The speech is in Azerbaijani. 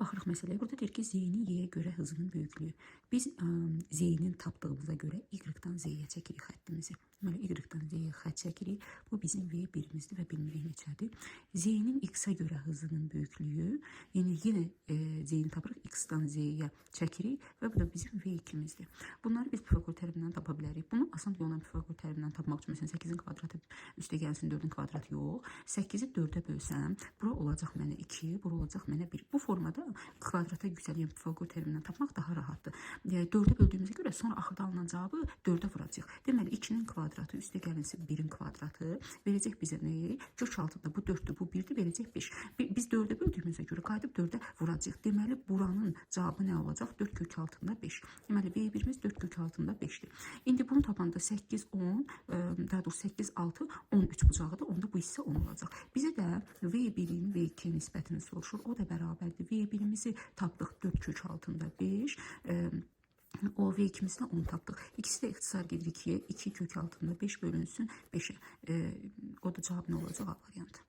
baxırıq məsələyə. Burada deyir ki, z-nin y-yə görə hızının böyüklüyü. Biz z-nin tapdığımıza görə y-dan z-yə çəkirik xəttimizi. Deməli, y-dan z-yə xətt çəkirik. Bu bizim v1-imizdir və bilmirik neçədir. Z-nin x-ə görə hızının böyüklüyü, yəni yenə z-ni tapırıq, x-dan z-yə çəkirik və bu da bizim v2-imizdir. Bunları biz Pifaqor tərimindən tapa bilərik. Bunu asan yolla Pifaqor tərimindən tapmaq üçün, məsələn, 8-in kvadratı üstə gəlsin 4-ün kvadratı yox. 8-i 4-ə bölsəm, bura olacaq mənə 2, bura olacaq mənə 1. Bu formada kvadrata yüksələn Pifaqor terimindən tapmaq daha rahatdır. 4-ə böldüyümüzə görə sonra axırda alınan cavabı 4-ə vuracaq. Deməli, 2-nin kvadratı üstə gəlinsin 1-in kvadratı verəcək bizə nəyi? Kök altında bu 4-dür, bu 1-dir, verəcək 5. Biz 4-ə böldüyümüzə görə qayıdıb 4-ə vuracaq. Deməli, buranın cavabı nə olacaq? 4 kök altında 5. Deməli, V1-imiz 4 kök altında 5-dir. İndi bunu tapanda 8, 10, daha doğrusu 8, 6, 13 bucağıdır. Onda bu hissə 10 olacaq. Bizə də V1-in V2 nisbətini soruşur. O da bərabərdir. V1-imizi tapdıq 4 kök altında 5. O V2-mizdən 10 tapdıq. İkisi də ixtisar gedir 2-yə. 2 kök altında 5 bölünsün 5-ə. O da cavab nə olacaq? A variantı.